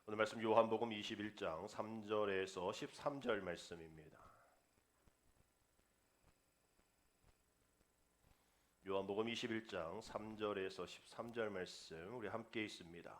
오늘 말씀 요한복음 21장 3절에서 13절 말씀입니다. 요한복음 21장 3절에서 13절 말씀 우리 함께 있습니다.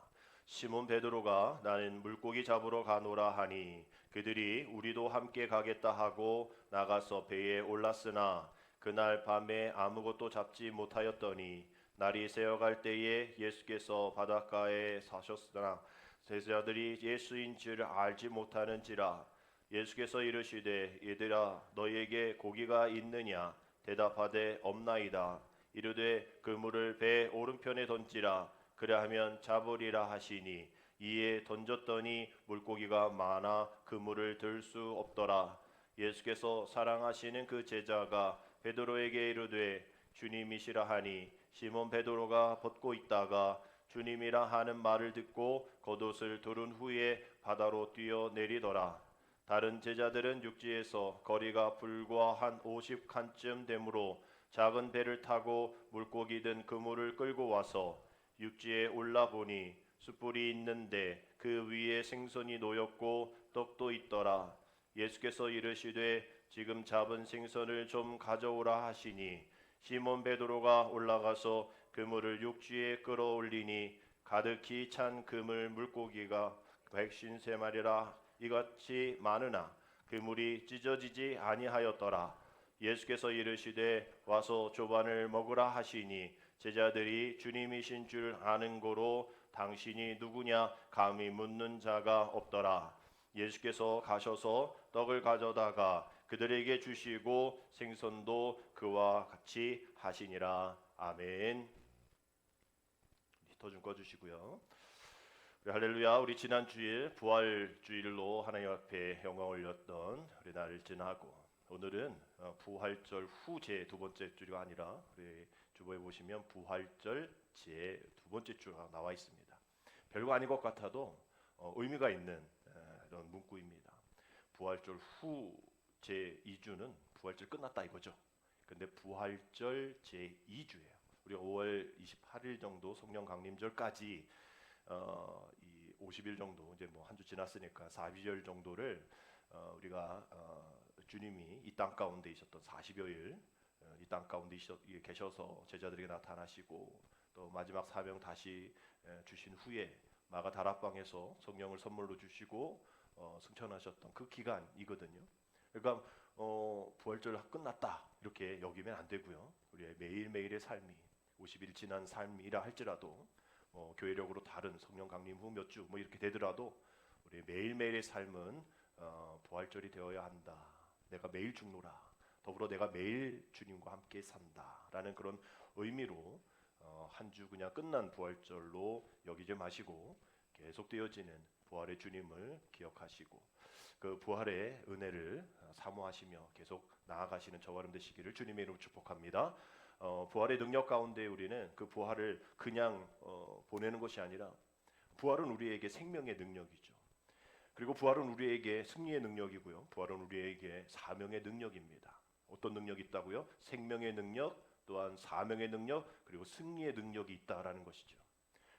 시몬 베드로가 나는 물고기 잡으러 가노라 하니 그들이 우리도 함께 가겠다 하고 나가서 배에 올랐으나 그날 밤에 아무것도 잡지 못하였더니 날이 새어갈 때에 예수께서 바닷가에 사셨으나 제자들이 예수인 줄 알지 못하는지라. 예수께서 이르시되 얘들아 너희에게 고기가 있느냐 대답하되 없나이다. 이르되 그물을 배 오른편에 던지라. 그리하면 잡으리라 하시니 이에 던졌더니 물고기가 많아 그물을 들 수 없더라. 예수께서 사랑하시는 그 제자가 베드로에게 이르되 주님이시라 하니 시몬 베드로가 벗고 있다가 주님이라 하는 말을 듣고 겉옷을 두른 후에 바다로 뛰어내리더라. 다른 제자들은 육지에서 거리가 불과 한 50칸쯤 되므로 작은 배를 타고 물고기 든 그물을 끌고 와서 육지에 올라보니 숯불이 있는데 그 위에 생선이 놓였고 떡도 있더라. 예수께서 이르시되 지금 잡은 생선을 좀 가져오라 하시니 시몬 베드로가 올라가서 그물을 육지에 끌어올리니 가득히 찬 그물 물고기가 153마리라 이같이 많으나 그물이 찢어지지 아니하였더라. 예수께서 이르시되 와서 조반을 먹으라 하시니 제자들이 주님이신 줄 아는 고로 당신이 누구냐 감히 묻는 자가 없더라. 예수께서 가셔서 떡을 가져다가 그들에게 주시고 생선도 그와 같이 하시니라. 아멘. 히터 좀 꺼주시고요. 할렐루야. 우리 지난 주일 부활주일로 하나님 앞에 영광 올렸던 우리 날을 지나고 오늘은 부활절 후 제 두 번째 주가 아니라 우리 주보에 보시면 부활절 제 두 번째 주가 나와 있습니다. 별거 아닌 것 같아도 의미가 있는 이런 문구입니다. 부활절 후 제 2주는 부활절 끝났다 이거죠. 근데 부활절 제 2주예요. 우리 5월 28일 정도 성령 강림절까지 이 50일 정도 이제 뭐 한 주 지났으니까 4비절 정도를 우리가 주님이 이 땅 가운데 있었던 40여일 이 땅 가운데 계셔서 제자들에게 나타나시고 또 마지막 사명 다시 주신 후에 마가 다락방에서 성령을 선물로 주시고 승천하셨던 그 기간이거든요. 그러니까 부활절 끝났다 이렇게 여기면 안 되고요. 우리의 매일매일의 삶이 50일 지난 삶이라 할지라도 교회력으로 다른 성령 강림 후 몇 주 뭐 이렇게 되더라도 우리 매일매일의 삶은 부활절이 되어야 한다. 내가 매일 죽노라. 더불어 내가 매일 주님과 함께 산다라는 그런 의미로 한 주 그냥 끝난 부활절로 여기지 마시고 계속 되어지는 부활의 주님을 기억하시고 그 부활의 은혜를 사모하시며 계속 나아가시는 저와 여러분 되시기를 주님의 이름으로 축복합니다. 부활의 능력 가운데 우리는 그 부활을 그냥 보내는 것이 아니라 부활은 우리에게 생명의 능력이죠. 그리고 부활은 우리에게 승리의 능력이고요. 부활은 우리에게 사명의 능력입니다. 어떤 능력이 있다고요? 생명의 능력, 또한 사명의 능력, 그리고 승리의 능력이 있다라는 것이죠.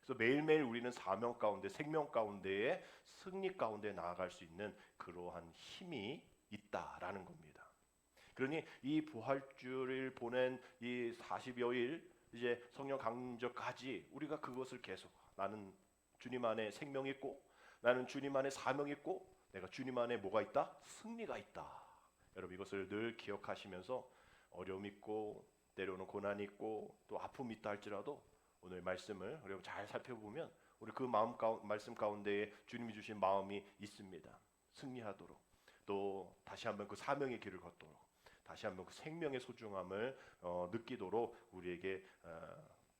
그래서 매일매일 우리는 사명 가운데, 생명 가운데에 승리 가운데 나아갈 수 있는 그러한 힘이 있다라는 겁니다. 그러니 이 부활주를 보낸 이 40여일 이제 성령 강림절까지 우리가 그것을 계속 나는 주님 안에 생명이 있고 나는 주님 안에 사명이 있고 내가 주님 안에 뭐가 있다? 승리가 있다. 여러분 이것을 늘 기억하시면서 어려움 있고 때로는 고난이 있고 또 아픔이 있다 할지라도 오늘 말씀을 여러분 잘 살펴보면 우리 그 말씀 가운데에 주님이 주신 마음이 있습니다. 승리하도록 또 다시 한번 그 사명의 길을 걷도록 다시 한번 그 생명의 소중함을 느끼도록 우리에게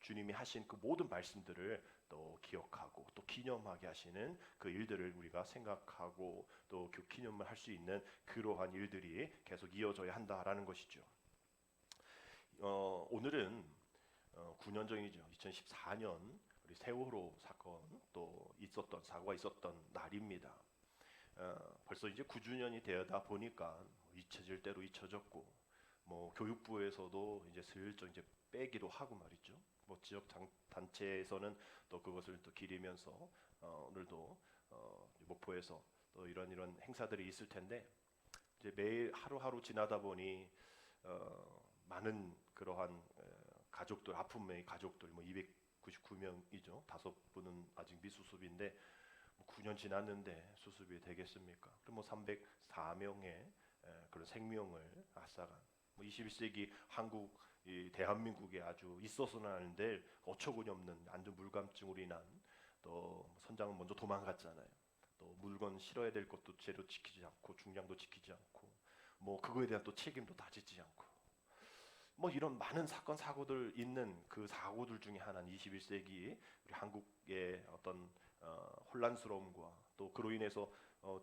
주님이 하신 그 모든 말씀들을 또 기억하고 또 기념하게 하시는 그 일들을 우리가 생각하고 또 그 기념을 할 수 있는 그러한 일들이 계속 이어져야 한다라는 것이죠. 오늘은 9년 전이죠. 2014년 우리 세월호 사건 또 있었던 사고가 있었던 날입니다. 벌써 이제 9주년이 되다 보니까 잊혀질 대로 잊혀졌고 뭐 교육부에서도 이제 슬쩍 이제 빼기도 하고 말이죠. 뭐 지역 단체에서는 또 그것을 또 기리면서 오늘도 목포에서 또 이런 행사들이 있을 텐데 이제 매일 하루하루 지나다 보니 많은 그러한 가족들 아픔의 가족들 뭐 299명이죠. 5분은 아직 미수습인데 뭐 9년 지났는데 수습이 되겠습니까? 그럼 뭐 304명의 그런 생명을 앗아간 뭐 21세기 한국 이 대한민국에 아주 있어서는 안 될 어처구니 없는 완전 물감증으로 인한 또 선장은 먼저 도망갔잖아요. 또 물건 실어야 될 것도 제대로 지키지 않고 중량도 지키지 않고 뭐 그거에 대한 또 책임도 다지지 않고 뭐 이런 많은 사건 사고들 있는 그 사고들 중에 하나는 21세기 우리 한국의 어떤 혼란스러움과 또 그로 인해서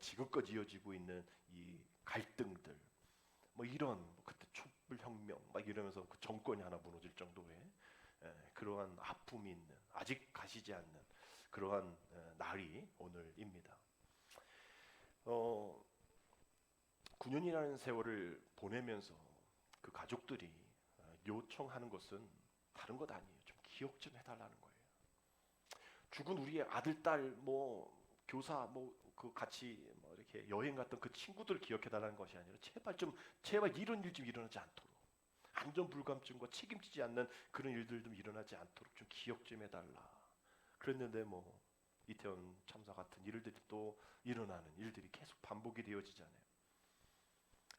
지금까지 이어지고 있는 이 갈등들 뭐 이런 그때 촛불혁명 막 이러면서 그 정권이 하나 무너질 정도의 그러한 아픔이 있는 아직 가시지 않는 그러한 날이 오늘입니다. 9년이라는 세월을 보내면서 그 가족들이 요청하는 것은 다른 것 아니에요. 좀 기억 좀 해달라는 거예요. 죽은 우리의 아들, 딸, 뭐 교사, 뭐 그 같이 뭐 이렇게 여행 갔던 그 친구들 기억해달라는 것이 아니라 제발 이런 일 좀 일어나지 않도록 안전 불감증과 책임지지 않는 그런 일들 좀 일어나지 않도록 좀 기억 좀 해달라. 그랬는데 뭐 이태원 참사 같은 일들이 또 일어나는 일들이 계속 반복이 되어지잖아요.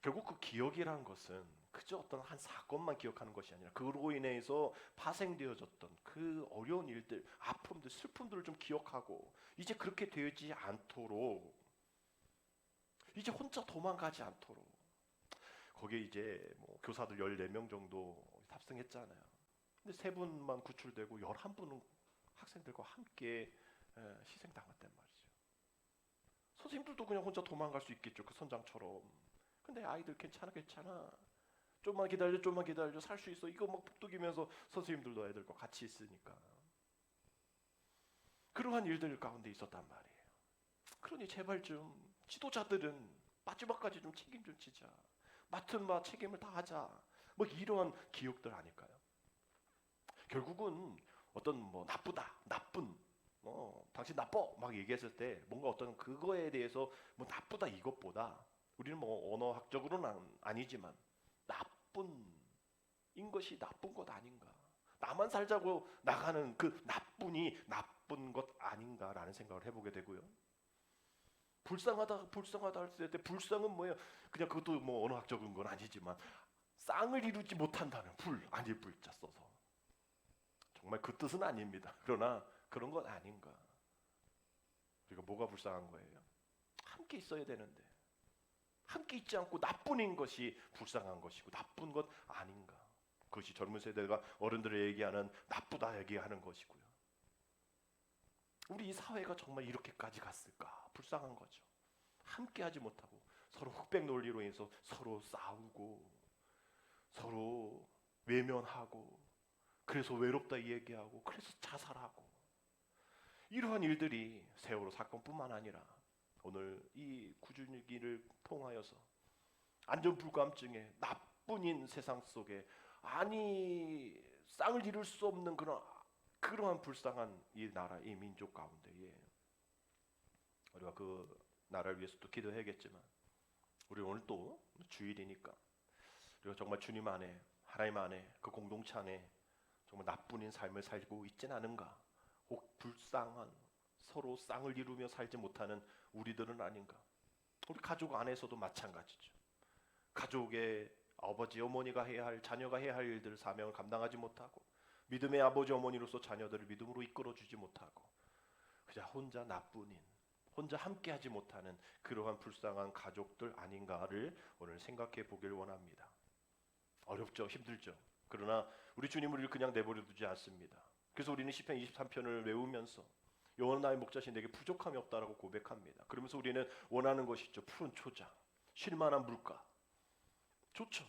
결국 그 기억이란 것은 그저 어떤 한 사건만 기억하는 것이 아니라 그로 인해서 파생되어졌던 그 어려운 일들, 아픔들, 슬픔들을 좀 기억하고 이제 그렇게 되지 않도록 이제 혼자 도망가지 않도록 거기에 이제 뭐 교사들 14명 정도 탑승했잖아요. 근데 3분만 구출되고 11분은 학생들과 함께 희생당했단 말이죠. 선생님들도 그냥 혼자 도망갈 수 있겠죠. 그 선장처럼. 근데 아이들 괜찮아 좀만 기다려 살 수 있어 이거 막 북돋이면서 선생님들도 애들과 같이 있으니까 그러한 일들 가운데 있었단 말이에요. 그러니 제발 좀 지도자들은 마지막까지 좀 책임 좀 지자 맡은 바 책임을 다하자 뭐 이러한 기억들 아닐까요? 결국은 어떤 뭐 나쁜 당신 나빠 막 얘기했을 때 뭔가 어떤 그거에 대해서 뭐 나쁘다 이것보다 우리는 뭐 언어학적으로는 아니지만 나쁜인 것이 나쁜 것 아닌가? 나만 살자고 나가는 그 나쁜이 나쁜 것 아닌가라는 생각을 해보게 되고요. 불쌍하다 할 때 불쌍은 뭐예요? 그냥 그것도 뭐 언어학적인 건 아니지만 쌍을 이루지 못한다는 아닐 불자 써서 정말 그 뜻은 아닙니다. 그러나 그런 건 아닌가? 우리가 뭐가 불쌍한 거예요? 함께 있어야 되는데 함께 있지 않고 나뿐인 것이 불쌍한 것이고 나쁜 것 아닌가? 그것이 젊은 세대가 어른들을 얘기하는 나쁘다 얘기하는 것이고요. 우리 이 사회가 정말 이렇게까지 갔을까? 불쌍한 거죠. 함께하지 못하고 서로 흑백 논리로 인해서 서로 싸우고 서로 외면하고 그래서 외롭다 얘기하고 그래서 자살하고 이러한 일들이 세월호 사건뿐만 아니라 오늘 이 구준일기를 통하여서 안전불감증에 나뿐인 세상 속에 쌍을 이룰 수 없는 그러한 불쌍한 이 나라, 이 민족 가운데에 우리가 그 나라를 위해서 또 기도해야겠지만 우리 오늘 또 주일이니까 우리가 정말 주님 안에 하나님 안에 그 공동체 안에 정말 나뿐인 삶을 살고 있진 않은가? 혹 불쌍한 서로 쌍을 이루며 살지 못하는 우리들은 아닌가? 우리 가족 안에서도 마찬가지죠. 가족의 아버지 어머니가 해야 할 자녀가 해야 할 일들 사명을 감당하지 못하고 믿음의 아버지 어머니로서 자녀들을 믿음으로 이끌어주지 못하고 그냥 혼자 나뿐인 혼자 함께하지 못하는 그러한 불쌍한 가족들 아닌가를 오늘 생각해 보길 원합니다. 어렵죠, 힘들죠. 그러나 우리 주님은 우리를 그냥 내버려 두지 않습니다. 그래서 우리는 시편 23편을 외우면서 여호와 나의 목자신 내게 부족함이 없다라고 고백합니다. 그러면서 우리는 원하는 것이 있죠. 푸른 초장, 쉴만한 물가. 좋죠.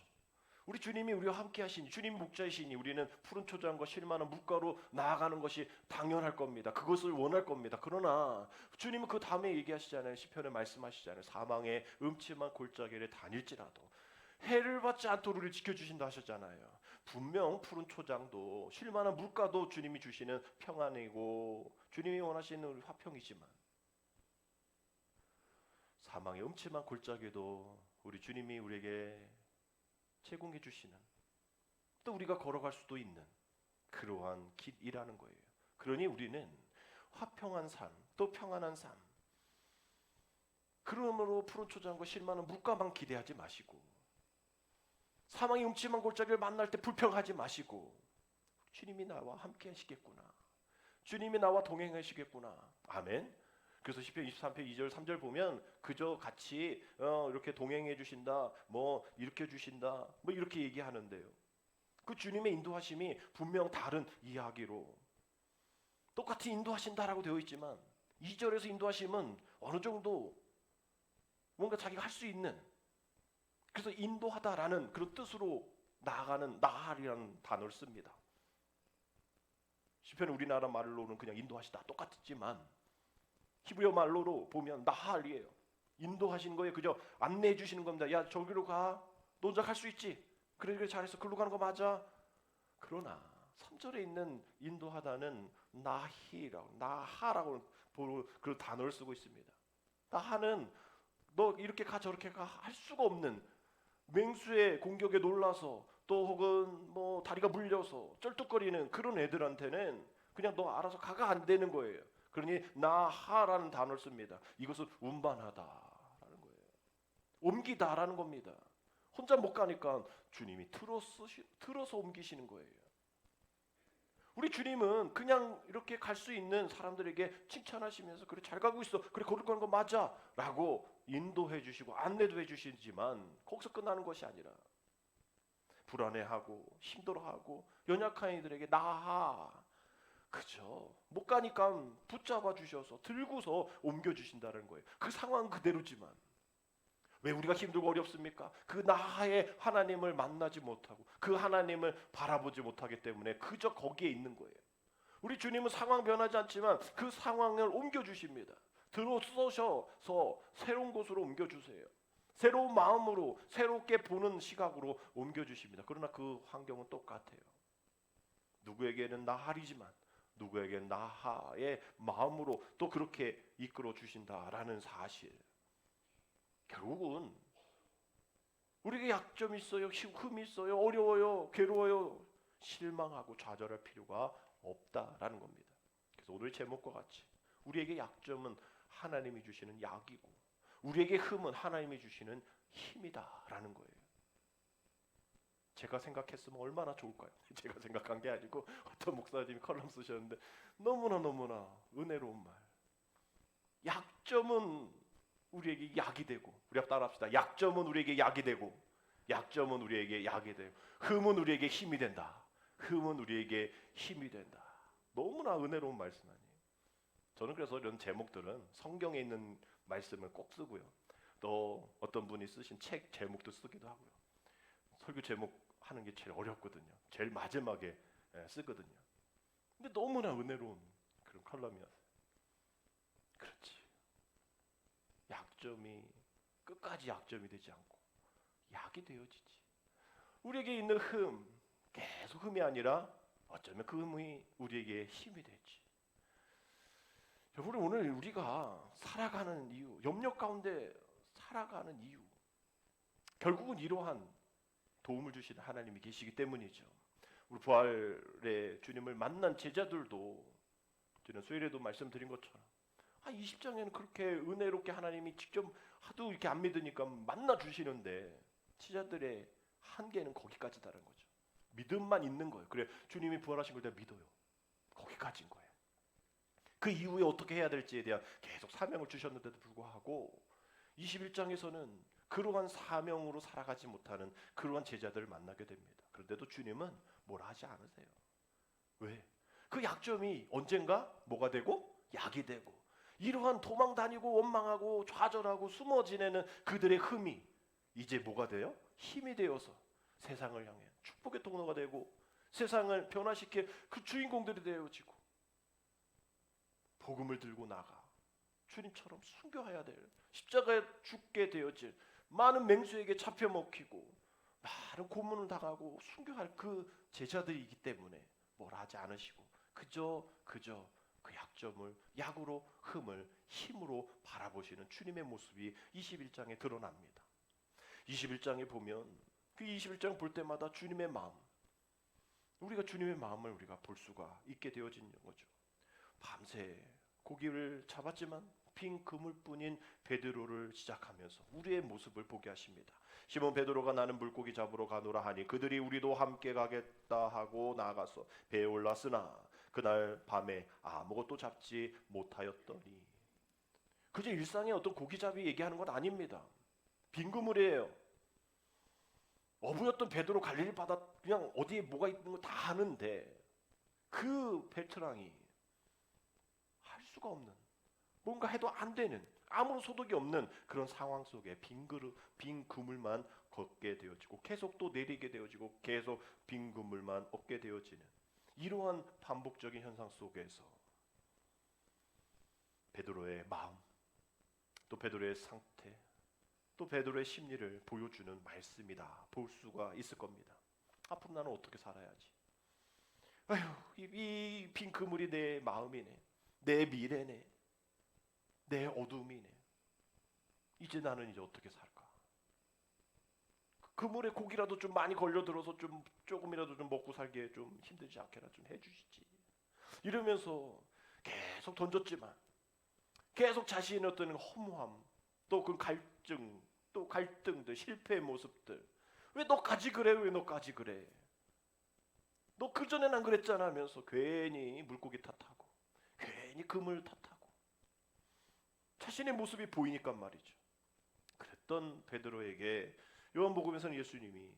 우리 주님이 우리와 함께 하시니 주님 목자이시니 우리는 푸른 초장과 쉴만한 물가로 나아가는 것이 당연할 겁니다. 그것을 원할 겁니다. 그러나 주님은 그 다음에 얘기하시잖아요. 시편에 말씀하시잖아요. 사망의 음침한 골짜기를 다닐지라도 해를 받지 않도록 우리를 지켜주신다 하셨잖아요. 분명 푸른 초장도 쉴만한 물가도 주님이 주시는 평안이고 주님이 원하시는 우리 화평이지만 사망의 음침한 골짜기도 우리 주님이 우리에게 제공해 주시는, 또 우리가 걸어갈 수도 있는 그러한 길이라는 거예요. 그러니 우리는 화평한 삶, 또 평안한 삶, 그러므로 푸른 초장과 실만한 물가만 기대하지 마시고, 사망의 음침한 골짜기를 만날 때 불평하지 마시고, 주님이 나와 함께 하시겠구나, 주님이 나와 동행하시겠구나. 아멘. 그래서 시편 23편 2절 3절 보면 그저 같이 이렇게 동행해 주신다, 뭐 이렇게 주신다, 뭐 이렇게 얘기하는데요. 그 주님의 인도하심이 분명 다른 이야기로 똑같이 인도하신다라고 되어 있지만 2절에서 인도하심은 어느 정도 뭔가 자기가 할 수 있는, 그래서 인도하다라는 그런 뜻으로 나아가는 나할이라는 단어를 씁니다. 시편 우리나라 말로는 그냥 인도하시다 똑같지만 히브리어 말로로 보면 나할이에요. 인도하시는 거예요. 그저 안내해 주시는 겁니다. 야, 저기로 가. 너 혼자 갈 수 있지? 그래 잘했어. 글로 가는 거 맞아. 그러나 3절에 있는 인도하다는 나하라고 그 단어를 쓰고 있습니다. 나하는 너 이렇게 가 저렇게 가 할 수가 없는, 맹수의 공격에 놀라서 또 혹은 뭐 다리가 물려서 쩔뚝거리는 그런 애들한테는 그냥 너 알아서 가가 안 되는 거예요. 그러니 나하라는 단어를 씁니다. 이것은 운반하다라는 거예요. 옮기다라는 겁니다. 혼자 못 가니까 주님이 틀어서 옮기시는 거예요. 우리 주님은 그냥 이렇게 갈 수 있는 사람들에게 칭찬하시면서 그래 잘 가고 있어, 그래 거기 가는 거 맞아 라고 인도해 주시고 안내도 해 주시지만 거기서 끝나는 것이 아니라 불안해하고 힘들어하고 연약한 이들에게 나하, 그죠, 못 가니까 붙잡아 주셔서 들고서 옮겨 주신다는 거예요. 그 상황 그대로지만 왜 우리가 힘들고 어렵습니까? 그 나하의 하나님을 만나지 못하고 그 하나님을 바라보지 못하기 때문에 그저 거기에 있는 거예요. 우리 주님은 상황 변하지 않지만 그 상황을 옮겨주십니다. 들어서셔서 새로운 곳으로 옮겨주세요. 새로운 마음으로 새롭게 보는 시각으로 옮겨주십니다. 그러나 그 환경은 똑같아요. 누구에게는 나할이지만 누구에게는 나하의 마음으로 또 그렇게 이끌어 주신다라는 사실. 결국은 우리에게 약점이 있어요, 흠이 있어요, 어려워요, 괴로워요, 실망하고 좌절할 필요가 없다라는 겁니다. 그래서 오늘 제목과 같이 우리에게 약점은 하나님이 주시는 약이고 우리에게 흠은 하나님이 주시는 힘이다라는 거예요. 제가 생각했으면 얼마나 좋을까요? 제가 생각한 게 아니고 어떤 목사님이 컬럼 쓰셨는데 너무나 은혜로운 말. 약점은 우리에게 약이 되고, 우리 따라합시다. 약점은 우리에게 약이 되고, 약점은 우리에게 약이 되고, 흠은 우리에게 힘이 된다. 흠은 우리에게 힘이 된다. 너무나 은혜로운 말씀 아니에요. 저는 그래서 이런 제목들은 성경에 있는 말씀을 꼭 쓰고요. 또 어떤 분이 쓰신 책 제목도 쓰기도 하고요. 설교 제목 하는 게 제일 어렵거든요. 제일 마지막에 쓰거든요. 근데 너무나 은혜로운 그런 컬럼이었어요. 그렇지. 약점이 끝까지 약점이 되지 않고 약이 되어지지. 우리에게 있는 흠, 계속 흠이 아니라 어쩌면 그 흠이 우리에게 힘이 되지. 여러분, 오늘 우리가 살아가는 이유, 염려 가운데 살아가는 이유, 결국은 이러한 도움을 주시는 하나님이 계시기 때문이죠. 우리 부활의 주님을 만난 제자들도 저는 수요일에도 말씀드린 것처럼 20장에는 그렇게 은혜롭게 하나님이 직접 하도 이렇게 안 믿으니까 만나 주시는데 제자들의 한계는 거기까지다라는 거죠. 믿음만 있는 거예요. 그래, 주님이 부활하신 걸 내가 믿어요. 거기까지인 거예요. 그 이후에 어떻게 해야 될지에 대한 계속 사명을 주셨는데도 불구하고 21장에서는 그러한 사명으로 살아가지 못하는 그러한 제자들을 만나게 됩니다. 그런데도 주님은 뭐라 하지 않으세요. 왜? 그 약점이 언젠가 뭐가 되고 약이 되고, 이러한 도망 다니고 원망하고 좌절하고 숨어 지내는 그들의 흠이 이제 뭐가 돼요? 힘이 되어서 세상을 향해 축복의 통로가 되고 세상을 변화시킬 그 주인공들이 되어지고 복음을 들고 나가 주님처럼 순교해야 될, 십자가에 죽게 되어질, 많은 맹수에게 잡혀 먹히고 많은 고문을 당하고 순교할 그 제자들이기 때문에 뭘 하지 않으시고 그저 그 약점을 약으로, 흠을 힘으로 바라보시 바라보시는 주님의 모습이 21장에 드러납니다. 21장에 보면 그 21장 볼 때마다 주님의 마음, 우리가 주님의 마음을 우리가 볼 수가 있게 되어지는 거죠. 밤새 고기를 잡았지만 빈 그물뿐인 베드로를 시작하면서 우리의 모습을 보게 하십니다. 시몬 베드로가 나는 물고기 잡으러 가노라 하니 그들이 우리도 함께 가겠다 하고 나아가서 배에 올랐으나 그날 밤에 아무것도 잡지 못하였더니, 그저 일상의 어떤 고기잡이 얘기하는 건 아닙니다. 빈 그물이에요. 어부였던 베드로 갈릴리 바다 그냥 어디에 뭐가 있는 거 다 아는데 그 베테랑이 할 수가 없는, 뭔가 해도 안 되는, 아무런 소득이 없는 그런 상황 속에 빈 그물만 걷게 되어지고 계속 또 내리게 되어지고 계속 빈 그물만 얻게 되어지는 이러한 반복적인 현상 속에서 베드로의 마음, 또 베드로의 상태, 또 베드로의 심리를 보여주는 말씀이다 볼 수가 있을 겁니다. 앞으로 나는 어떻게 살아야지? 아휴, 이 빈 그물이 내 마음이네, 내 미래네, 내 어둠이네. 이제 나는 이제 어떻게 살까? 그물에 고기라도 좀 많이 걸려들어서 조금이라도 좀 먹고 살기에 좀 힘들지 않게나 좀 해주시지. 이러면서 계속 던졌지만 계속 자신의 어떤 허무함, 또 그 갈증, 또 갈등들, 실패의 모습들, 왜 너까지 그래? 왜 너까지 그래? 너 그전엔 안 그랬잖아 하면서 괜히 물고기 탓하고 괜히 그물 탓하고 자신의 모습이 보이니까 말이죠. 그랬던 베드로에게 요한복음에서는 예수님이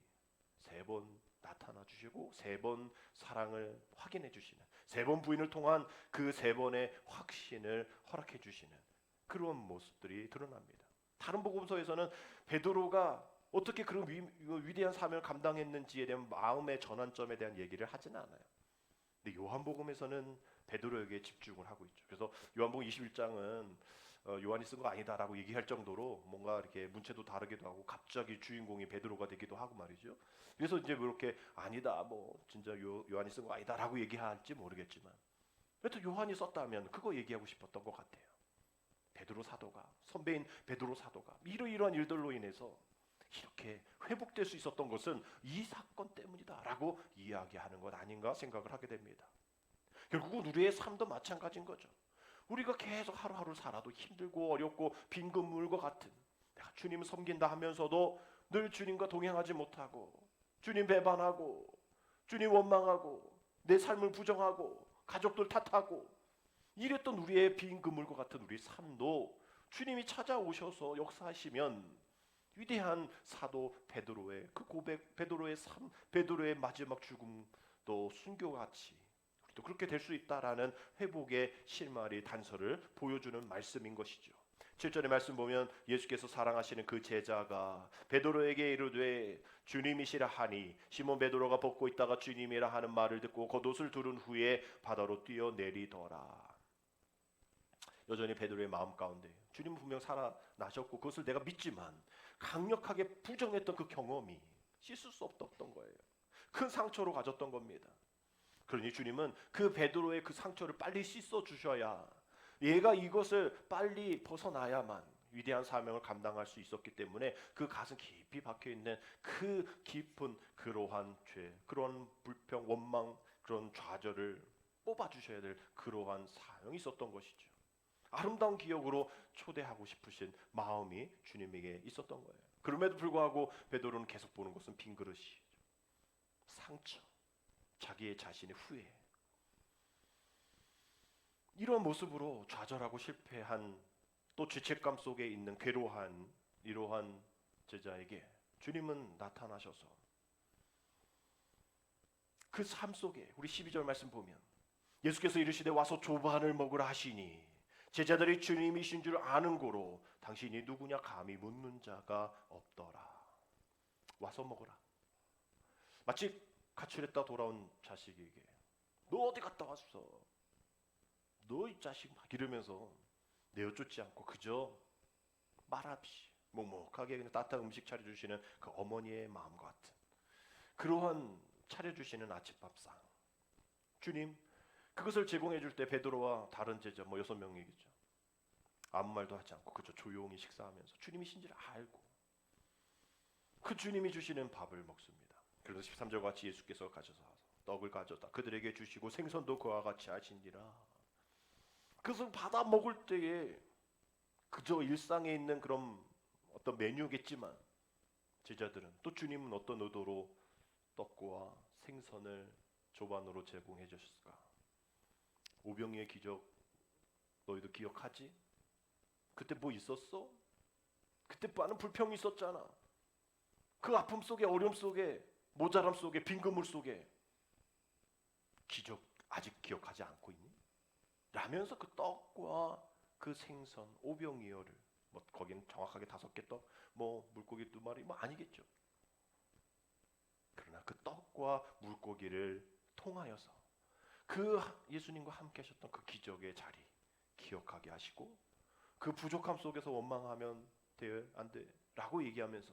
3번 나타나 주시고 3번 사랑을 확인해 주시는, 3번 부인을 통한 그 3번의 확신을 허락해 주시는 그런 모습들이 드러납니다. 다른 복음서에서는 베드로가 어떻게 그런 위대한 사명을 감당했는지에 대한 마음의 전환점에 대한 얘기를 하지는 않아요. 근데 요한복음에서는 베드로에게 집중을 하고 있죠. 그래서 요한복음 21장은 요한이 쓴 거 아니다라고 얘기할 정도로 뭔가 이렇게 문체도 다르기도 하고 갑자기 주인공이 베드로가 되기도 하고 말이죠. 그래서 이제 그렇게 아니다, 뭐 진짜 요한이 쓴 거 아니다라고 얘기할지 모르겠지만, 그래도 요한이 썼다면 그거 얘기하고 싶었던 것 같아요. 베드로 사도가, 선배인 베드로 사도가 이러이러한 일들로 인해서 이렇게 회복될 수 있었던 것은 이 사건 때문이다라고 이야기하는 것 아닌가 생각을 하게 됩니다. 결국은 우리의 삶도 마찬가지인 거죠. 우리가 계속 하루하루 살아도 힘들고 어렵고 빈 그물과 같은, 내가 주님을 섬긴다 하면서도 늘 주님과 동행하지 못하고 주님 배반하고 주님 원망하고 내 삶을 부정하고 가족들 탓하고 이랬던 우리의 빈 그물과 같은 우리 삶도 주님이 찾아오셔서 역사하시면 위대한 사도 베드로의 그 고백, 베드로의 삶, 베드로의 마지막 죽음도 순교같이 우리도 그렇게 될 수 있다라는 회복의 실마리 단서를 보여주는 말씀인 것이죠. 7절의 말씀 보면 예수께서 사랑하시는 그 제자가 베드로에게 이르되 주님이시라 하니 시몬 베드로가 벗고 있다가 주님이라 하는 말을 듣고 겉옷을 두른 후에 바다로 뛰어내리더라. 여전히 베드로의 마음 가운데 주님은 분명 살아나셨고 그것을 내가 믿지만 강력하게 부정했던 그 경험이 씻을 수 없었던 거예요. 큰 상처로 가졌던 겁니다. 그러니 주님은 그 베드로의 그 상처를 빨리 씻어 주셔야, 얘가 이것을 빨리 벗어나야만 위대한 사명을 감당할 수 있었기 때문에 그 가슴 깊이 박혀있는 그 깊은 그러한 죄, 그런 불평, 원망, 그런 좌절을 뽑아주셔야 될 그러한 사명이 있었던 것이죠. 아름다운 기억으로 초대하고 싶으신 마음이 주님에게 있었던 거예요. 그럼에도 불구하고 베드로는 계속 보는 것은 빈 그릇이죠. 상처, 자기의 자신의 후회, 이런 모습으로 좌절하고 실패한, 또 죄책감 속에 있는 괴로한 이러한 제자에게 주님은 나타나셔서 그 삶 속에 우리 12절 말씀 보면 예수께서 이르시되 와서 조반을 먹으라 하시니 제자들이 주님이신 줄 아는 고로 당신이 누구냐 감히 묻는 자가 없더라. 와서 먹으라. 마치 가출했다 돌아온 자식에게 너 어디 갔다 왔어? 너 이 자식 막 이러면서 내어쫓지 않고 그저 말없이 묵묵하게 그냥 따뜻한 음식 차려주시는 그 어머니의 마음과 같은 그러한 차려주시는 아침밥상. 주님 그것을 제공해 줄 때 베드로와 다른 제자 6명이겠죠. 아무 말도 하지 않고 그저 조용히 식사하면서 주님이신지를 알고 그 주님이 주시는 밥을 먹습니다. 그래서 13절 같이 예수께서 가셔서 떡을 가져다 그들에게 주시고 생선도 그와 같이 하시니라. 그것을 받아 먹을 때에 그저 일상에 있는 그런 어떤 메뉴겠지만 제자들은 또 주님은 어떤 의도로 떡과 생선을 조반으로 제공해 주셨을까? 오병이의 기적 너희도 기억하지? 그때 뭐 있었어? 그때 많은 불평이 있었잖아. 그 아픔 속에, 어려움 속에, 모자람 속에, 빈 그물 속에 기적 아직 기억하지 않고 있니? 라면서 그 떡과 그 생선 오병이어를 뭐 거기는 정확하게 5개 떡, 뭐 물고기 2마리 뭐 아니겠죠. 그러나 그 떡과 물고기를 통하여서 그 예수님과 함께 하셨던 그 기적의 자리 기억하게 하시고 그 부족함 속에서 원망하면 돼, 안 돼? 라고 얘기하면서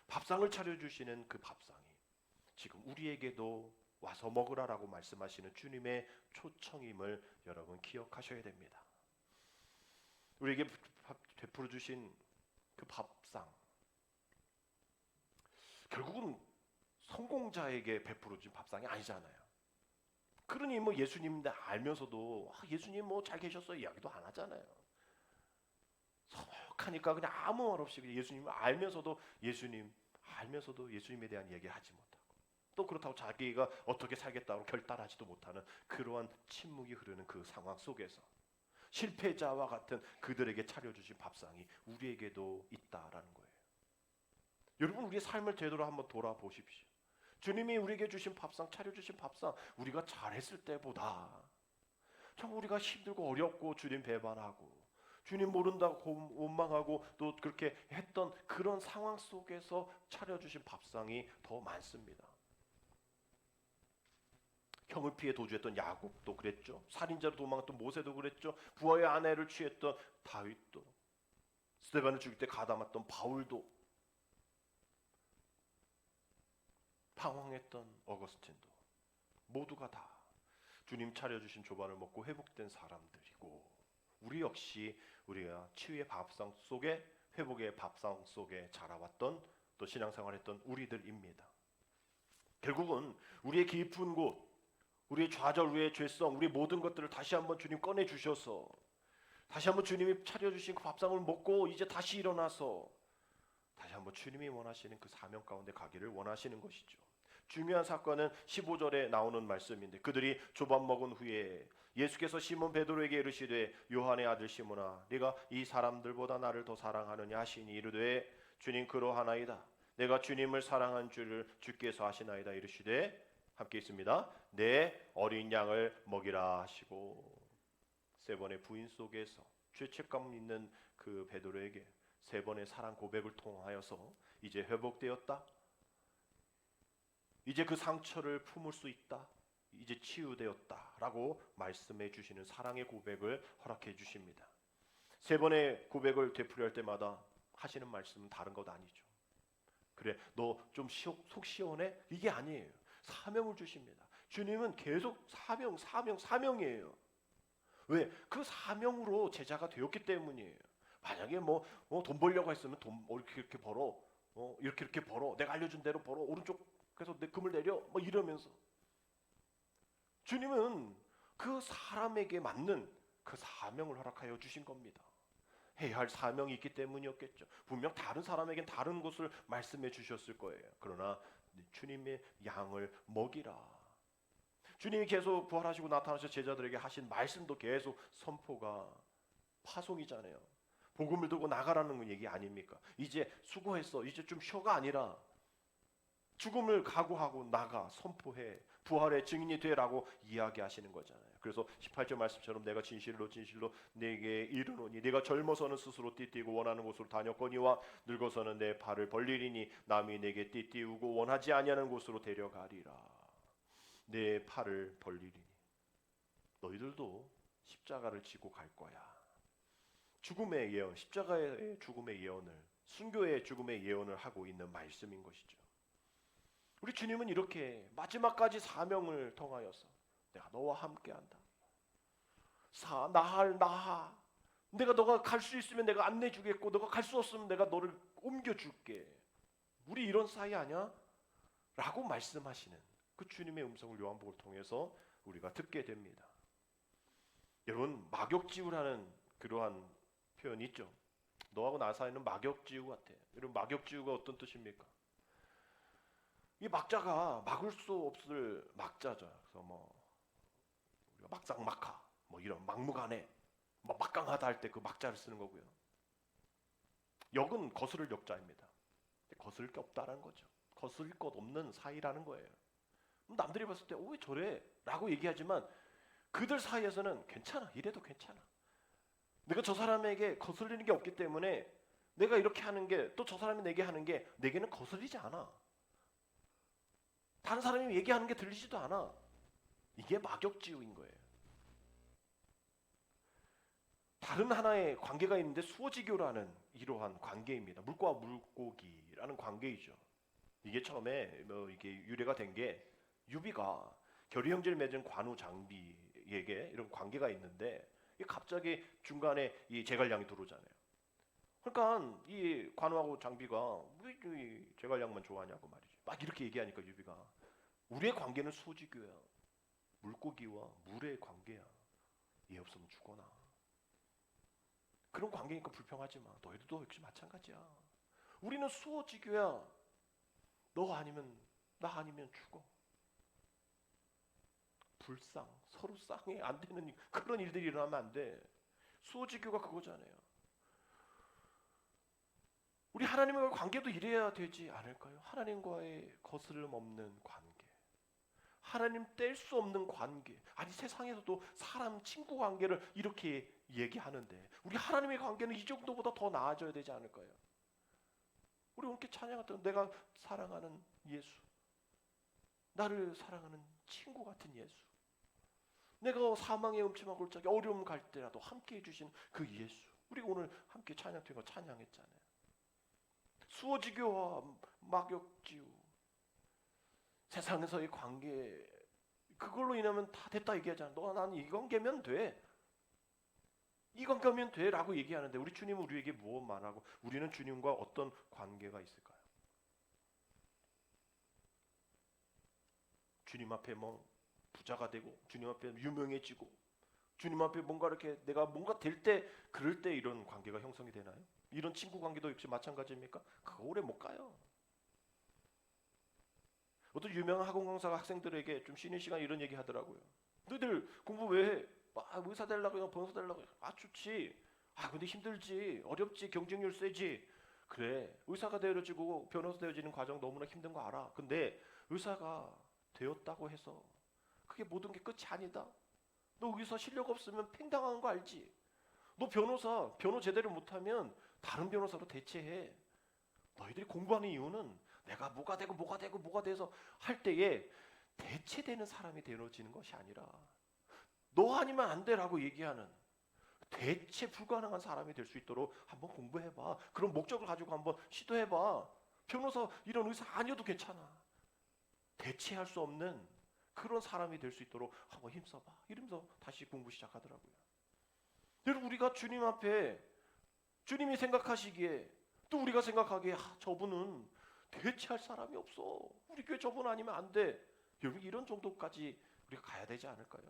밥상을 차려주시는 그 밥상이 지금 우리에게도 와서 먹으라라고 말씀하시는 주님의 초청임을 여러분 기억하셔야 됩니다. 우리에게 베풀어 주신 그 밥상 결국은 성공자에게 베풀어 준 밥상이 아니잖아요. 그러니 뭐 예수님인데 알면서도 예수님 뭐 잘 계셨어요 이야기도 안 하잖아요. 서먹하니까 그냥 아무 말 없이 예수님을 알면서도 예수님에 대한 얘기를 하지 못하고 또 그렇다고 자기가 어떻게 살겠다고 결단하지도 못하는 그러한 침묵이 흐르는 그 상황 속에서 실패자와 같은 그들에게 차려주신 밥상이 우리에게도 있다라는 거예요. 여러분 우리의 삶을 제대로 한번 돌아보십시오. 주님이 우리에게 주신 밥상, 차려주신 밥상 우리가 잘했을 때보다 참 우리가 힘들고 어렵고 주님 배반하고 주님 모른다고 원망하고 또 그렇게 했던 그런 상황 속에서 차려주신 밥상이 더 많습니다. 형을 피해 도주했던 야곱도 그랬죠. 살인자로 도망했던 모세도 그랬죠. 부하의 아내를 취했던 다윗도, 스데반을 죽일 때 가담했던 바울도, 방황했던 어거스틴도 모두가 다 주님 차려주신 조반을 먹고 회복된 사람들이고 우리 역시 우리가 치유의 밥상 속에 회복의 밥상 속에 자라왔던 또 신앙생활했던 우리들입니다. 결국은 우리의 깊은 곳 우리의 좌절, 우리의 죄성, 우리의 모든 것들을 다시 한번 주님 꺼내 주셔서 다시 한번 주님이 차려주신 그 밥상을 먹고 이제 다시 일어나서 다시 한번 주님이 원하시는 그 사명 가운데 가기를 원하시는 것이죠. 중요한 사건은 15절에 나오는 말씀인데 그들이 조반 먹은 후에 예수께서 시몬 베드로에게 이르시되 요한의 아들 시몬아 네가 이 사람들보다 나를 더 사랑하느냐 하시니 이르되 주님 그러하나이다. 내가 주님을 사랑한 줄을 주께서 아시나이다. 이르시되 함께 있습니다. 내 어린 양을 먹이라 하시고 세 번의 부인 속에서 죄책감 있는 그 베드로에게 세 번의 사랑 고백을 통하여서 이제 회복되었다. 이제 그 상처를 품을 수 있다. 이제 치유되었다라고 말씀해 주시는 사랑의 고백을 허락해 주십니다. 세 번의 고백을 되풀이할 때마다 하시는 말씀은 다른 것 아니죠. 그래 너 좀 속 시원해? 이게 아니에요. 사명을 주십니다. 주님은 계속 사명이에요. 왜? 그 사명으로 제자가 되었기 때문이에요. 만약에 뭐 돈 벌려고 했으면 돈 이렇게 벌어, 이렇게 벌어, 내가 알려준 대로 벌어, 오른쪽에서 내 금을 내려, 뭐 이러면서 주님은 그 사람에게 맞는 그 사명을 허락하여 주신 겁니다. 해야 할 사명이 있기 때문이었겠죠. 분명 다른 사람에겐 다른 것을 말씀해 주셨을 거예요. 그러나 주님의 양을 먹이라. 주님이 계속 부활하시고 나타나셔 제자들에게 하신 말씀도 계속 선포가 파송이잖아요. 복음을 들고 나가라는 얘기 아닙니까? 이제 수고했어. 이제 좀 쉬어가 아니라 죽음을 각오하고 나가 선포해 부활의 증인이 되라고 이야기하시는 거잖아요. 그래서 18절 말씀처럼 내가 진실로 내게 이르노니 네가 젊어서는 스스로 띠띠고 원하는 곳으로 다녔거니와 늙어서는 내 발을 벌리리니 남이 내게 띠띠우고 원하지 아니하는 곳으로 데려가리라. 내 팔을 벌리리니 너희들도 십자가를 지고 갈 거야. 죽음의 예언, 십자가의 죽음의 예언을 순교의 죽음의 예언을 하고 있는 말씀인 것이죠. 우리 주님은 이렇게 마지막까지 사명을 통하여서 내가 너와 함께한다. 나하 너가 갈 수 있으면 내가 안내 주겠고 너가 갈 수 없으면 내가 너를 옮겨 줄게. 우리 이런 사이 아니야? 라고 말씀하시는 그 주님의 음성을 요한복음을 통해서 우리가 듣게 됩니다. 여러분, 막역지우라는 그러한 표현이 있죠. 너하고 나 사이는 막역지우 같아. 여러분, 막역지우가 어떤 뜻입니까? 이 막자가 막을 수 없을 막자죠. 그래서 우리가 막상막하, 이런 막무가내, 막강하다 할 때 그 막자를 쓰는 거고요. 역은 거스를 역자입니다. 거스를 게 없다라는 거죠. 거스를 것 없는 사이라는 거예요. 남들이 봤을 때 왜 저래? 라고 얘기하지만 그들 사이에서는 괜찮아. 이래도 괜찮아. 내가 저 사람에게 거슬리는 게 없기 때문에 내가 이렇게 하는 게 또 저 사람이 내게 하는 게 내게는 거슬리지 않아. 다른 사람이 얘기하는 게 들리지도 않아. 이게 막역지우인 거예요. 다른 하나의 관계가 있는데 수어지교라는 이러한 관계입니다. 물과 물고기라는 관계이죠. 이게 처음에 이게 유래가 된 게 유비가 결의 형제를 맺은 관우 장비에게 이런 관계가 있는데 갑자기 중간에 이 제갈량이 들어오잖아요. 그러니까 이 관우하고 장비가 왜 이 제갈량만 좋아하냐고 말이죠. 막 이렇게 얘기하니까 유비가 우리의 관계는 수어지교야. 물고기와 물의 관계야. 얘 없으면 죽어나. 그런 관계니까 불평하지 마. 너희들도 역시 마찬가지야. 우리는 수어지교야. 너 아니면 나 아니면 죽어. 불상, 서로 쌍이 안 되는 그런 일들이 일어나면 안 돼. 수어지교가 그거잖아요. 우리 하나님과의 관계도 이래야 되지 않을까요? 하나님과의 거스름 없는 관계. 하나님 뗄 수 없는 관계. 아니 세상에서도 사람 친구 관계를 이렇게 얘기하는데 우리 하나님의 관계는 이 정도보다 더 나아져야 되지 않을까요? 우리 오늘 찬양했던 내가 사랑하는 예수, 나를 사랑하는 친구 같은 예수, 내가 사망의 음침한 골짜기 어려움 갈 때라도 함께 해주신 그 예수, 우리 오늘 함께 찬양된 거 찬양했잖아요. 수어지교와 막역지우, 세상에서의 관계, 그걸로 인하면 다 됐다 얘기하잖아. 너 나는 이 관계면 돼. 이 관계면 돼 라고 얘기하는데 우리 주님은 우리에게 무엇만 하고 우리는 주님과 어떤 관계가 있을까요? 주님 앞에 부자가 되고 주님 앞에 유명해지고 주님 앞에 뭔가 이렇게 내가 뭔가 될 때 그럴 때 이런 관계가 형성이 되나요? 이런 친구 관계도 역시 마찬가지입니까? 그거 오래 못 가요. 어떤 유명한 학원 강사가 학생들에게 좀 쉬는 시간에 이런 얘기 하더라고요. 너희들 공부 왜 해? 의사 되려고 변호사 되려고. 좋지. 근데 힘들지. 어렵지. 경쟁률 세지. 그래. 의사가 되어지고 변호사 되어지는 과정 너무나 힘든 거 알아. 근데 의사가 되었다고 해서 그게 모든 게 끝이 아니다. 너 의사 실력 없으면 팽당하는 거 알지? 너 변호 제대로 못하면 다른 변호사로 대체해. 너희들이 공부하는 이유는 내가 뭐가 돼서 할 때에 대체되는 사람이 되어지는 것이 아니라 너 아니면 안 돼라고 얘기하는 대체 불가능한 사람이 될 수 있도록 한번 공부해봐. 그런 목적을 가지고 한번 시도해봐. 변호사 이런 의사 아니어도 괜찮아. 대체할 수 없는 그런 사람이 될 수 있도록 한번 힘써봐. 이러면서 다시 공부 시작하더라고요. 여러분 우리가 주님 앞에 주님이 생각하시기에 또 우리가 생각하기에 저분은 대체할 사람이 없어. 우리 교회 저분 아니면 안 돼. 여러분 이런 정도까지 우리가 가야 되지 않을까요?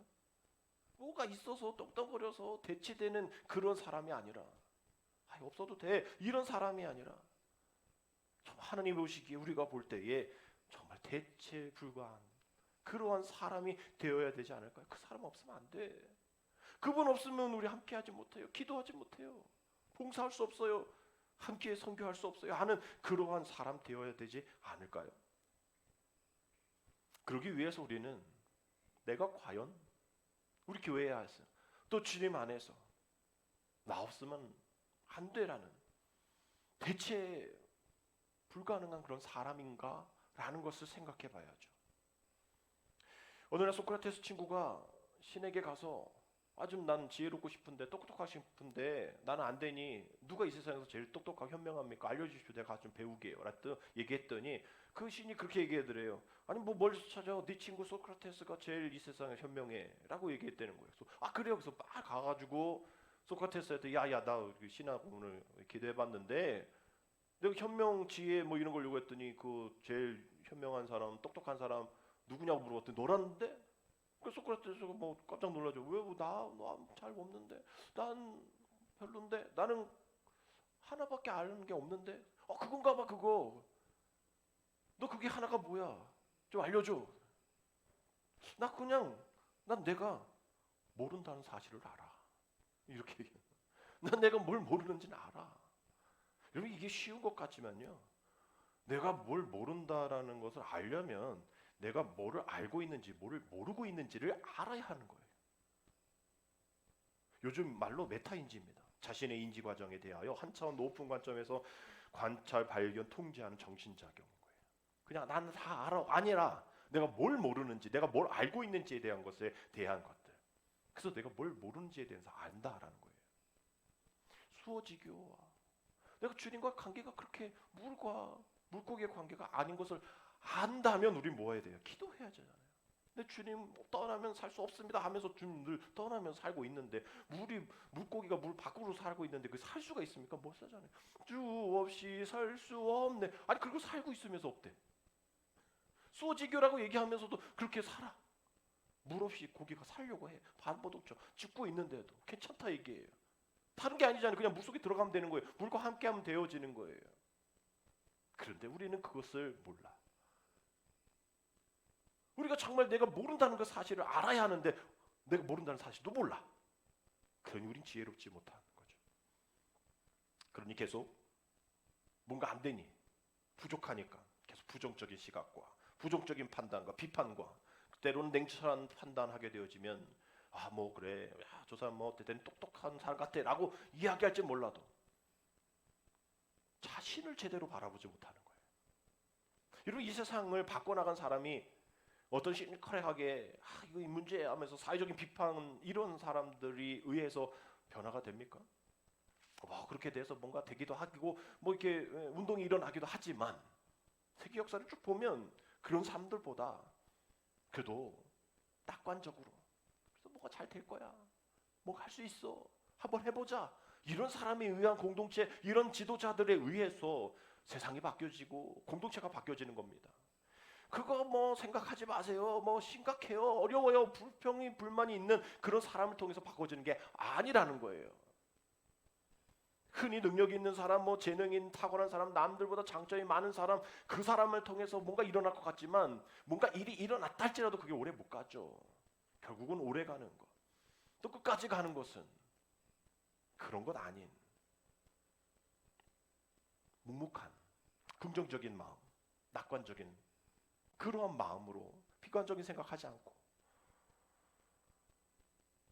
뭐가 있어서 떵떵거려서 대체되는 그런 사람이 아니라 없어도 돼. 이런 사람이 아니라 하나님 보시기에 우리가 볼 때에 정말 대체 불가한 그러한 사람이 되어야 되지 않을까요? 그 사람 없으면 안 돼. 그분 없으면 우리 함께하지 못해요. 기도하지 못해요. 봉사할 수 없어요. 함께 선교할 수 없어요 하는 그러한 사람 되어야 되지 않을까요? 그러기 위해서 우리는 내가 과연 우리 교회에 와서 또 주님 안에서 나 없으면 안 되라는 대체 불가능한 그런 사람인가? 라는 것을 생각해 봐야죠. 어느 날 소크라테스 친구가 신에게 가서 난 지혜롭고 싶은데 똑똑하고 싶은데 나는 안 되니 누가 이 세상에서 제일 똑똑하고 현명합니까? 알려주십시오. 내가 좀 배우게요. 라고 얘기했더니 그 신이 그렇게 얘기하더래요. 아니 멀리서 찾아. 네 친구 소크라테스가 제일 이 세상에 현명해 라고 얘기했다는 거예요. 그래요. 그래서 막 가가지고 소크라테스한테 야야 나 신학 오늘 기도해봤는데 내가 현명 지혜 뭐 이런 걸 요구했더니 그 제일 현명한 사람 똑똑한 사람 누구냐고 물어봤더니 너라는데? 그 소크라테스가 뭐 깜짝 놀라죠. 왜나잘 없는데 난 별론데 나는 하나밖에 아는 게 없는데 그건가 봐 그거 너 그게 하나가 뭐야 좀 알려줘. 난 내가 모른다는 사실을 알아. 이렇게 얘기해요. 난 내가 뭘 모르는지는 알아. 여러분 이게 쉬운 것 같지만요. 내가 뭘 모른다라는 것을 알려면 내가 뭐를 알고 있는지 뭐를 모르고 있는지를 알아야 하는 거예요. 요즘 말로 메타인지입니다. 자신의 인지 과정에 대하여 한 차원 높은 관점에서 관찰, 발견, 통제하는 정신작용인 거예요. 그냥 나는 다 알아. 아니라 내가 뭘 모르는지 내가 뭘 알고 있는지에 대한 것에 대한 것들. 그래서 내가 뭘 모르는지에 대해서 안다라는 거예요. 수어지교와 내가 주님과 관계가 그렇게 물고기의 관계가 아닌 것을 안다면 우리 뭐 해야 돼요? 기도해야 하잖아요. 근데 주님 떠나면 살 수 없습니다 하면서 주님 늘 떠나면 살고 있는데 물고기가 물 밖으로 살고 있는데 그 살 수가 있습니까? 못 살잖아요. 주 없이 살 수 없네. 아니 그리고 살고 있으면서 없대. 수어지교라고 얘기하면서도 그렇게 살아. 물 없이 고기가 살려고 해. 반포독죠. 죽고 있는데도 괜찮다 얘기예요. 다른 게 아니잖아요. 그냥 물속에 들어가면 되는 거예요. 물과 함께하면 되어지는 거예요. 그런데 우리는 그것을 몰라. 우리가 정말 내가 모른다는 그 사실을 알아야 하는데 내가 모른다는 사실도 몰라. 그러니 우린 지혜롭지 못하는 거죠. 그러니 계속 뭔가 안 되니 부족하니까 계속 부정적인 시각과 부정적인 판단과 비판과 때로는 냉철한 판단하게 되어지면 뭐 그래 저 사람 뭐 어쨌든 똑똑한 사람 같아라고 이야기할지 몰라도 자신을 제대로 바라보지 못하는 거예요. 여러분 이 세상을 바꿔나간 사람이 어떤 시니컬하게 이거 문제야 하면서 사회적인 비판 이런 사람들이 의해서 변화가 됩니까? 그렇게 돼서 뭔가 되기도 하고 뭐 이렇게 운동이 일어나기도 하지만 세계 역사를 쭉 보면 그런 사람들보다 그래도 낙관적으로 그래서 뭐가 잘 될 거야. 뭐가 할 수 있어. 한번 해보자. 이런 사람에 의한 공동체, 이런 지도자들에 의해서 세상이 바뀌어지고 공동체가 바뀌어지는 겁니다. 그거 뭐 생각하지 마세요. 뭐 심각해요. 어려워요. 불평이 불만이 있는 그런 사람을 통해서 바꿔지는 게 아니라는 거예요. 흔히 능력이 있는 사람, 뭐 재능이 탁월한 사람, 남들보다 장점이 많은 사람, 그 사람을 통해서 뭔가 일어날 것 같지만 뭔가 일이 일어났다 할지라도 그게 오래 못 가죠. 결국은 오래 가는 것. 또 끝까지 가는 것은 그런 것 아닌 묵묵한 긍정적인 마음, 낙관적인 그러한 마음으로 비관적인 생각하지 않고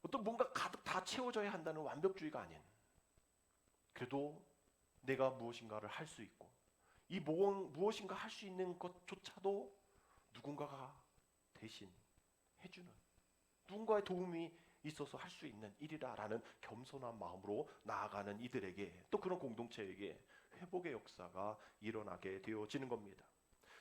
어떤 뭔가 가득 다 채워져야 한다는 완벽주의가 아닌 그래도 내가 무엇인가를 할 수 있고 이 무엇인가 할 수 있는 것조차도 누군가가 대신 해주는 누군가의 도움이 있어서 할 수 있는 일이라라는 겸손한 마음으로 나아가는 이들에게 또 그런 공동체에게 회복의 역사가 일어나게 되어지는 겁니다.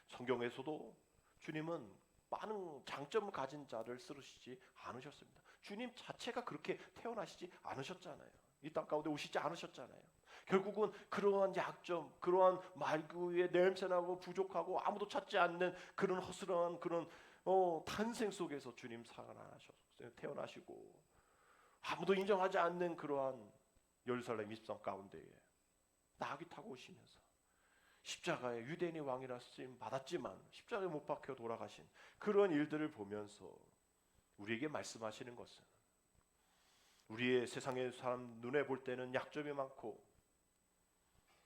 성경에서도 주님은 많은 장점을 가진 자를 쓰시지 않으셨습니다. 주님 자체가 그렇게 태어나시지 않으셨잖아요. 이 땅 가운데 오시지 않으셨잖아요. 결국은 그러한 약점, 그러한 말구의 냄새나고 부족하고 아무도 찾지 않는 그런 허술한 그런 탄생 속에서 주님 태어나시고 아무도 인정하지 않는 그러한 예루살렘 입성 가운데에 나귀 타고 오시면서 십자가에 유대인의 왕이라 쓰임 받았지만 십자가에 못 박혀 돌아가신 그런 일들을 보면서 우리에게 말씀하시는 것은 우리의 세상의 사람 눈에 볼 때는 약점이 많고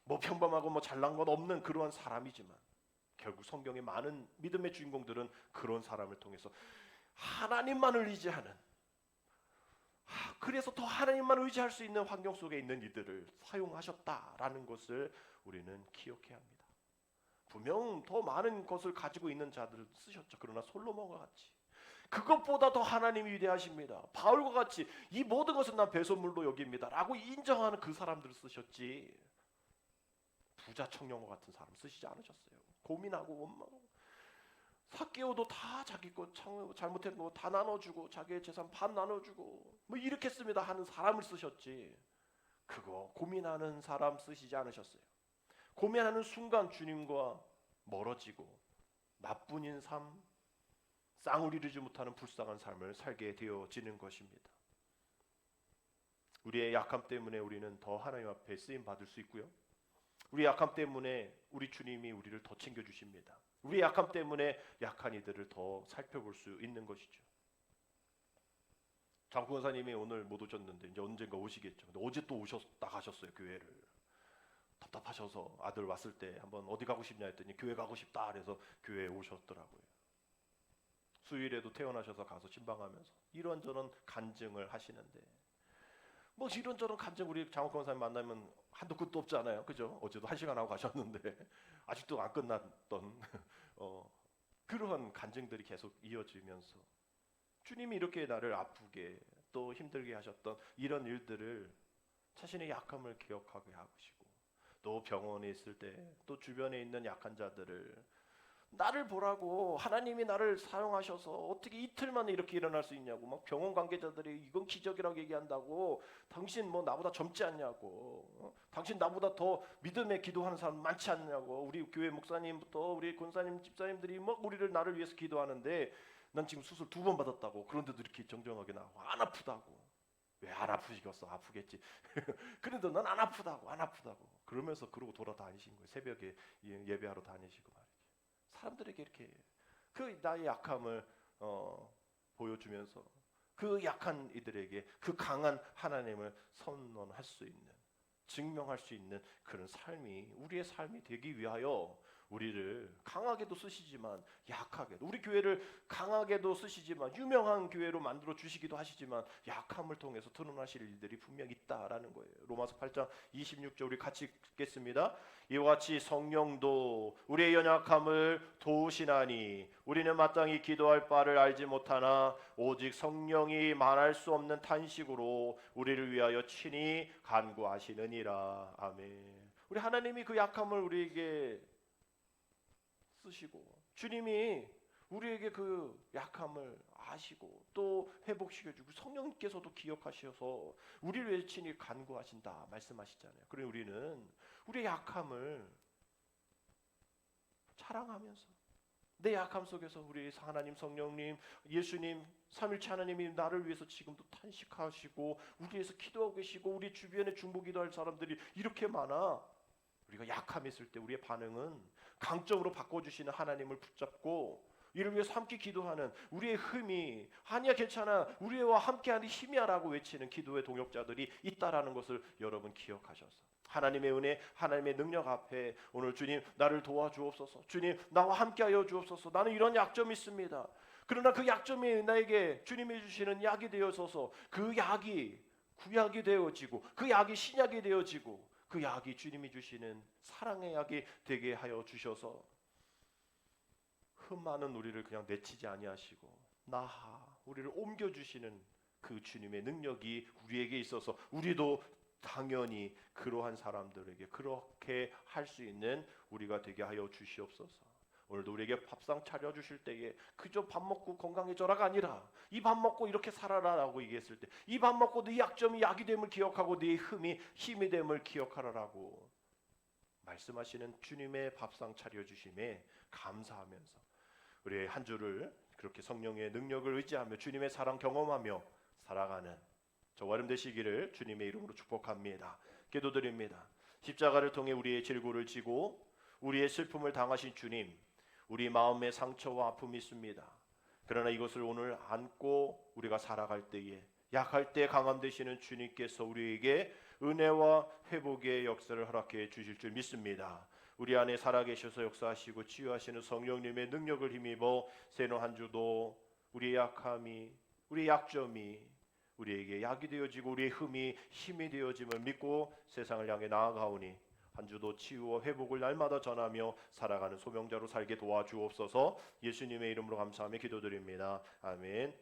뭐 평범하고 뭐 잘난 건 없는 그러한 사람이지만 결국 성경의 많은 믿음의 주인공들은 그런 사람을 통해서 하나님만을 의지하는 그래서 더 하나님만 의지할 수 있는 환경 속에 있는 이들을 사용하셨다라는 것을 우리는 기억해야 합니다. 분명 더 많은 것을 가지고 있는 자들을 쓰셨죠. 그러나 솔로몬과 같이 그것보다 더 하나님이 위대하십니다. 바울과 같이 이 모든 것은 난 배설물로 여깁니다 라고 인정하는 그 사람들을 쓰셨지 부자 청년과 같은 사람 쓰시지 않으셨어요. 고민하고 원망하고 삭개오도 다 자기 것 잘못한 거 다 나눠주고 자기의 재산 반 나눠주고 뭐 이렇게 씁니다 하는 사람을 쓰셨지 그거 고민하는 사람 쓰시지 않으셨어요. 고민하는 순간 주님과 멀어지고 나뿐인 삶, 쌍을 이루지 못하는 불쌍한 삶을 살게 되어지는 것입니다. 우리의 약함 때문에 우리는 더 하나님 앞에 쓰임 받을 수 있고요. 우리 약함 때문에 우리 주님이 우리를 더 챙겨주십니다. 우리 약함 때문에 약한 이들을 더 살펴볼 수 있는 것이죠. 장군사님이 오늘 못 오셨는데 이제 언젠가 오시겠죠. 근데 어제 또 오셨다 가셨어요. 교회를 답답하셔서 아들 왔을 때 한번 어디 가고 싶냐 했더니 교회 가고 싶다 그래서 교회에 오셨더라고요. 수요일에도 퇴원하셔서 가서 신방하면서 이런저런 간증을 하시는데 뭐 이런저런 간증 우리 장욱 권사님 만나면 한도 끝도 없잖아요. 그죠? 어제도 1시간 하고 가셨는데 아직도 안 끝났던 그러한 간증들이 계속 이어지면서 주님이 이렇게 나를 아프게 또 힘들게 하셨던 이런 일들을 자신의 약함을 기억하게 하시고 또 병원에 있을 때 또 주변에 있는 약한 자들을 나를 보라고 하나님이 나를 사용하셔서 어떻게 이틀 만에 이렇게 일어날 수 있냐고 막 병원 관계자들이 이건 기적이라고 얘기한다고 당신 뭐 나보다 젊지 않냐고 당신 나보다 더 믿음에 기도하는 사람 많지 않냐고 우리 교회 목사님부터 우리 권사님 집사님들이 막 나를 위해서 기도하는데 난 지금 수술 2번 받았다고 그런데도 이렇게 정정하게 나오고 안 아프다고 왜 안 아프시겠어 아프겠지 그래도 난 안 아프다고 그러면서 그러고 돌아다니신 거예요. 새벽에 예배하러 다니시고 말이죠. 사람들에게 이렇게 그 나의 약함을 보여주면서 그 약한 이들에게 그 강한 하나님을 선언할 수 있는 증명할 수 있는 그런 삶이 우리의 삶이 되기 위하여 우리를 강하게도 쓰시지만 약하게도 우리 교회를 강하게도 쓰시지만 유명한 교회로 만들어 주시기도 하시지만 약함을 통해서 드러나실 일들이 분명히 있다라는 거예요. 로마서 8장 26절 우리 같이 읽겠습니다. 이와 같이 성령도 우리의 연약함을 도우시나니 우리는 마땅히 기도할 바를 알지 못하나 오직 성령이 말할 수 없는 탄식으로 우리를 위하여 친히 간구하시느니라. 아멘. 우리 하나님이 그 약함을 우리에게 쓰시고 주님이 우리에게 그 약함을 아시고 또 회복시켜주고 성령님께서도 기억하셔서 우리를 위해 친히 간구하신다 말씀하시잖아요. 그러니 우리는 우리의 약함을 자랑하면서 내 약함 속에서 우리 하나님 성령님 예수님 삼일체 하나님이 나를 위해서 지금도 탄식하시고 우리 위해서 기도하고 계시고 우리 주변에 중보기도할 사람들이 이렇게 많아. 우리가 약함이 있을 때 우리의 반응은 강점으로 바꿔주시는 하나님을 붙잡고 이를 위해서 함께 기도하는 우리의 힘이 아니야 괜찮아 우리와 함께하는 힘이야라고 외치는 기도의 동역자들이 있다라는 것을 여러분 기억하셔서 하나님의 은혜 하나님의 능력 앞에 오늘 주님 나를 도와주옵소서 주님 나와 함께하여 주옵소서 나는 이런 약점이 있습니다. 그러나 그 약점이 나에게 주님이 주시는 약이 되어서서 그 약이 구약이 되어지고 그 약이 신약이 되어지고 그 약이 주님이 주시는 사랑의 약이 되게 하여 주셔서 흠 많은 우리를 그냥 내치지 아니하시고 나하 우리를 옮겨주시는 그 주님의 능력이 우리에게 있어서 우리도 당연히 그러한 사람들에게 그렇게 할 수 있는 우리가 되게 하여 주시옵소서. 오늘도 우리에게 밥상 차려주실 때에 그저 밥 먹고 건강해져라가 아니라 이 밥 먹고 이렇게 살아라라고 얘기했을 때 이 밥 먹고 네 약점이 약이 됨을 기억하고 네 흠이 힘이 됨을 기억하라라고 말씀하시는 주님의 밥상 차려주심에 감사하면서 우리의 한 주를 그렇게 성령의 능력을 의지하며 주님의 사랑 경험하며 살아가는 저와 여러분 되시기를 주님의 이름으로 축복합니다. 기도드립니다. 십자가를 통해 우리의 질고를 지고 우리의 슬픔을 당하신 주님 우리 마음의 상처와 아픔이 있습니다. 그러나 이것을 오늘 안고 우리가 살아갈 때에 약할 때 강함 되시는 주님께서 우리에게 은혜와 회복의 역사를 허락해 주실 줄 믿습니다. 우리 안에 살아계셔서 역사하시고 치유하시는 성령님의 능력을 힘입어 새로운 한 주도 우리의 약함이 우리의 약점이 우리에게 약이 되어지고 우리의 흠이 힘이 되어짐을 믿고 세상을 향해 나아가오니 한 주도 치유와 회복을 날마다 전하며 살아가는 소명자로 살게 도와주옵소서. 예수님의 이름으로 감사하며 기도드립니다. 아멘.